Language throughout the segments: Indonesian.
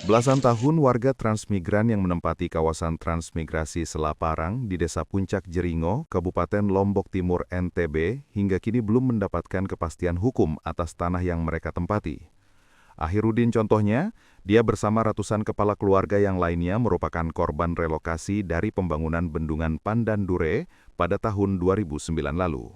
Belasan tahun warga transmigran yang menempati kawasan transmigrasi Selaparang di Desa Puncak Jeringo, Kabupaten Lombok Timur, NTB, hingga kini belum mendapatkan kepastian hukum atas tanah yang mereka tempati. Ahirudin contohnya, dia bersama ratusan kepala keluarga yang lainnya merupakan korban relokasi dari pembangunan bendungan Pandan Dure pada tahun 2009 lalu.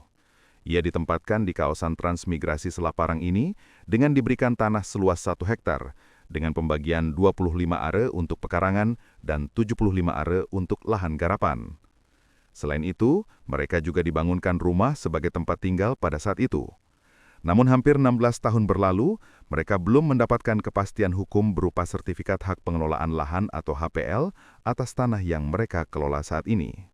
Ia ditempatkan di kawasan transmigrasi Selaparang ini dengan diberikan tanah seluas 1 hektar, dengan pembagian 25 are untuk pekarangan dan 75 are untuk lahan garapan. Selain itu, mereka juga dibangunkan rumah sebagai tempat tinggal pada saat itu. Namun hampir 16 tahun berlalu, mereka belum mendapatkan kepastian hukum berupa sertifikat hak pengelolaan lahan atau HPL atas tanah yang mereka kelola saat ini.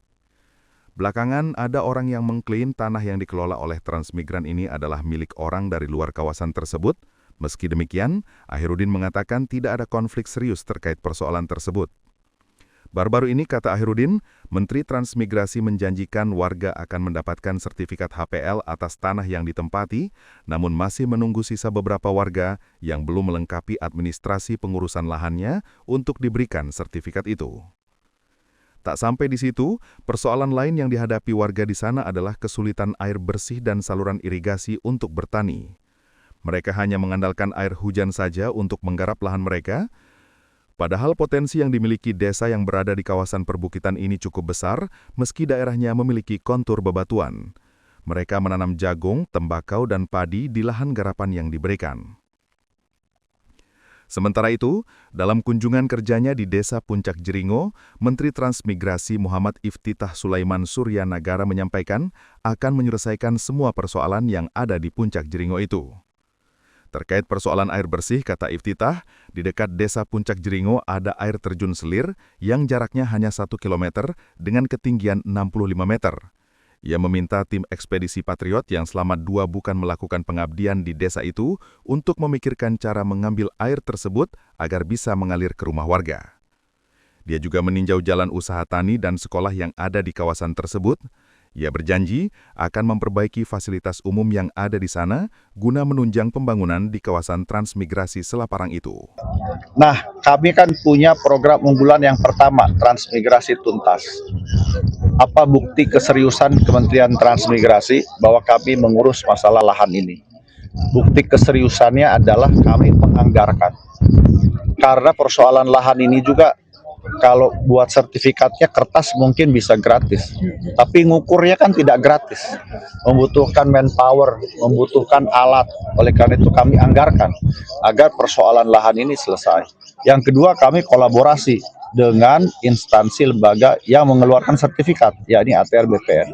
Belakangan ada orang yang mengklaim tanah yang dikelola oleh transmigran ini adalah milik orang dari luar kawasan tersebut. Meski demikian, Ahirudin mengatakan tidak ada konflik serius terkait persoalan tersebut. Baru-baru ini, kata Ahirudin, Menteri Transmigrasi menjanjikan warga akan mendapatkan sertifikat HPL atas tanah yang ditempati, namun masih menunggu sisa beberapa warga yang belum melengkapi administrasi pengurusan lahannya untuk diberikan sertifikat itu. Tak sampai di situ, persoalan lain yang dihadapi warga di sana adalah kesulitan air bersih dan saluran irigasi untuk bertani. Mereka hanya mengandalkan air hujan saja untuk menggarap lahan mereka, padahal potensi yang dimiliki desa yang berada di kawasan perbukitan ini cukup besar, meski daerahnya memiliki kontur bebatuan. Mereka menanam jagung, tembakau, dan padi di lahan garapan yang diberikan. Sementara itu, dalam kunjungan kerjanya di Desa Puncak Jeringo, Menteri Transmigrasi Muhammad Iftitah Sulaiman Suryanagara menyampaikan akan menyelesaikan semua persoalan yang ada di Puncak Jeringo itu. Terkait persoalan air bersih, kata Iftitah, di dekat Desa Puncak Jeringo ada air terjun selir yang jaraknya hanya 1 km dengan ketinggian 65 meter. Ia meminta tim ekspedisi Patriot yang selama 2 bulan melakukan pengabdian di desa itu untuk memikirkan cara mengambil air tersebut agar bisa mengalir ke rumah warga. Dia juga meninjau jalan usaha tani dan sekolah yang ada di kawasan tersebut. Ia berjanji akan memperbaiki fasilitas umum yang ada di sana guna menunjang pembangunan di kawasan transmigrasi Selaparang itu. Nah, kami kan punya program unggulan yang pertama, transmigrasi tuntas. Apa bukti keseriusan Kementerian Transmigrasi bahwa kami mengurus masalah lahan ini? Bukti keseriusannya adalah kami menganggarkan. Karena persoalan lahan ini juga, kalau buat sertifikatnya kertas mungkin bisa gratis, tapi ngukurnya kan tidak gratis, membutuhkan manpower, membutuhkan alat. Oleh karena itu kami anggarkan agar persoalan lahan ini selesai. Yang kedua, kami kolaborasi dengan instansi lembaga yang mengeluarkan sertifikat, yakni ATR BPN.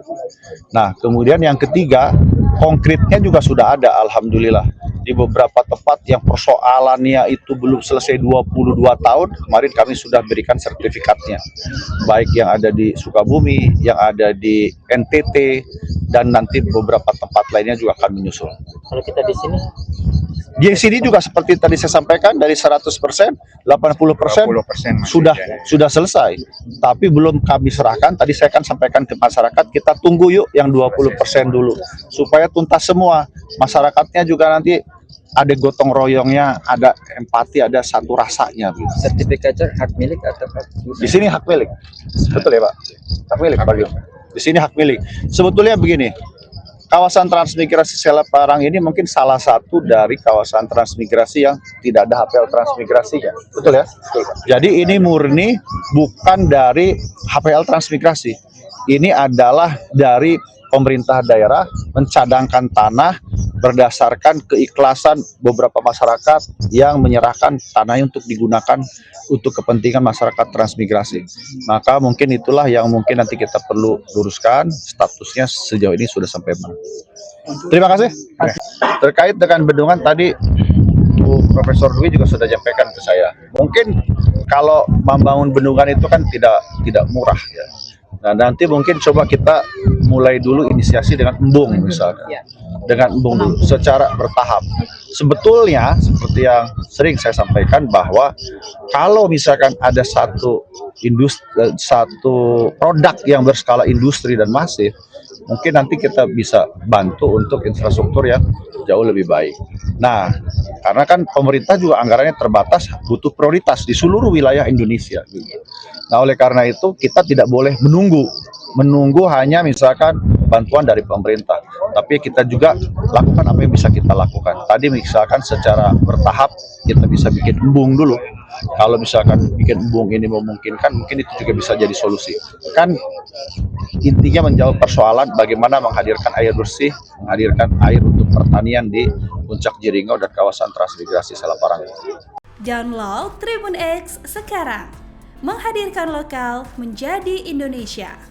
Nah, kemudian yang ketiga, konkretnya juga sudah ada, alhamdulillah. Di beberapa tempat yang persoalannya itu belum selesai 22 tahun, kemarin kami sudah berikan sertifikatnya. Baik yang ada di Sukabumi, yang ada di NTT, dan nanti beberapa tempat lainnya juga akan menyusul. Kalau kita di sini? Di sini juga seperti tadi saya sampaikan, dari 100%, 80% sudah selesai. Tapi belum kami serahkan, tadi saya kan sampaikan ke masyarakat, kita tunggu yuk yang 20% dulu. Supaya tuntas semua. Masyarakatnya juga nanti ada gotong royongnya, ada empati, ada satu rasanya. Sertifikatnya hak milik atau hak? Di sini hak milik. Betul ya Pak? Hak milik Pak. Di sini hak milik. Sebetulnya begini, kawasan transmigrasi Selaparang ini mungkin salah satu dari kawasan transmigrasi yang tidak ada HPL transmigrasinya. Betul ya? Betul. Jadi ini murni bukan dari HPL transmigrasi. Ini adalah dari pemerintah daerah mencadangkan tanah berdasarkan keikhlasan beberapa masyarakat yang menyerahkan tanahnya untuk digunakan untuk kepentingan masyarakat transmigrasi. Maka mungkin itulah yang mungkin nanti kita perlu luruskan, statusnya sejauh ini sudah sampai mana. Terima kasih. Terkait dengan bendungan tadi, Bu Profesor Dwi juga sudah menyampaikan ke saya. Mungkin kalau membangun bendungan itu kan tidak murah ya. Nah, nanti mungkin coba kita mulai dulu inisiasi dengan embung misalnya. Dengan embung dulu secara bertahap. Sebetulnya seperti yang sering saya sampaikan bahwa kalau misalkan ada satu produk yang berskala industri dan masif, mungkin nanti kita bisa bantu untuk infrastruktur yang jauh lebih baik. Nah, karena kan pemerintah juga anggarannya terbatas, butuh prioritas di seluruh wilayah Indonesia. Nah, oleh karena itu kita tidak boleh menunggu hanya misalkan bantuan dari pemerintah, tapi kita juga lakukan apa yang bisa kita lakukan. Tadi misalkan secara bertahap kita bisa bikin embung dulu. Kalau misalkan bikin embung ini memungkinkan, mungkin itu juga bisa jadi solusi. Kan intinya menjawab persoalan bagaimana menghadirkan air bersih, menghadirkan air untuk pertanian di Puncak Jiringau dan kawasan transmigrasi Salaparang. Download Tribun X sekarang, menghadirkan lokal menjadi Indonesia.